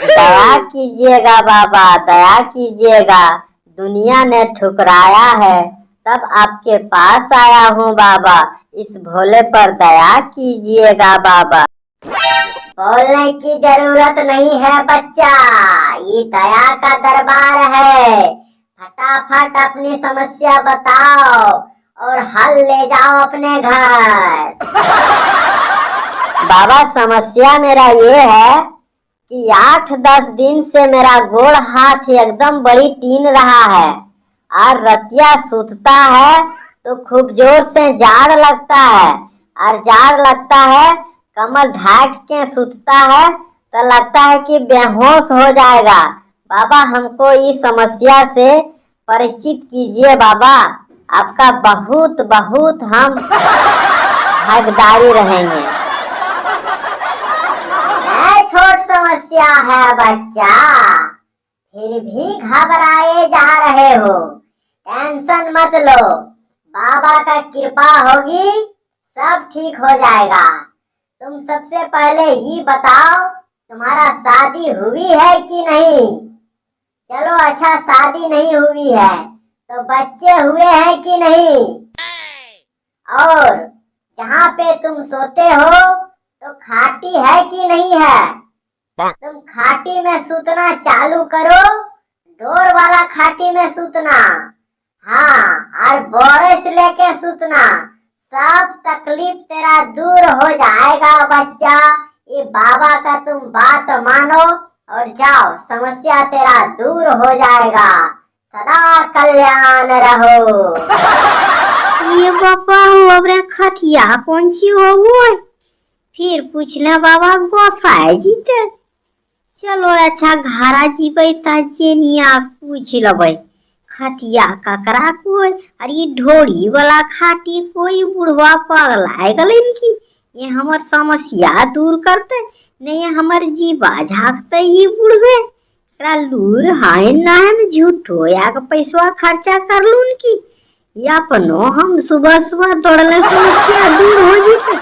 दया कीजिएगा बाबा, दया कीजिएगा। दुनिया ने ठुकराया है, तब आपके पास आया हूँ बाबा। इस भोले पर दया कीजिएगा बाबा। बोलने की जरूरत नहीं है बच्चा, ये दया का दरबार है। फटाफट अपनी समस्या बताओ और हल ले जाओ अपने घर। बाबा समस्या मेरा ये है कि 8-10 दिन से मेरा गोड़ हाथ एकदम बड़ी टीन रहा है, और रतिया सूतता है तो खूब जोर से जाड़ लगता है, और जाड़ लगता है कमर ढाक के सूतता है तो लगता है कि बेहोश हो जाएगा। बाबा हमको इस समस्या से परिचित कीजिए बाबा, आपका बहुत बहुत हम भागीदारी रहेंगे। छोट समस्या है बच्चा, फिर भी घबराए जा रहे हो। टेंशन मत लो, बाबा का कृपा होगी, सब ठीक हो जाएगा। तुम सबसे पहले ये बताओ, तुम्हारा शादी हुई है कि नहीं? चलो अच्छा, शादी नहीं हुई है तो बच्चे हुए हैं कि नहीं? और जहाँ पे तुम सोते हो तो खाटी है कि नहीं है? तुम खाटी में सूतना चालू करो, डोर वाला खाटी में सूतना। हाँ, और बोरे से लेके सूतना, सब तकलीफ तेरा दूर हो जाएगा बच्चा। ये बाबा का तुम बात मानो और जाओ, समस्या तेरा दूर हो जाएगा। सदा कल्याण रहो। ये बाबा हमरे खटिया कौन सी हो वो? फिर पूछले बाबा गोसाई जी ते। चलो अच्छा घरा जीबे तेनिया पूछ लबे खटिया ककरा कोई। अरे ये ढोड़ी वाला खाटी कोई बुढ़वा पगला गलन की ये हमर समस्या दूर करते नहीं, हमर जीवा झाकते ये बुढ़वे लूर हाय ना झूठो या पैसा खर्चा कर लून की, या अपनो हम सुबह सुबह दौड़ले समस्या दूर हो जीते।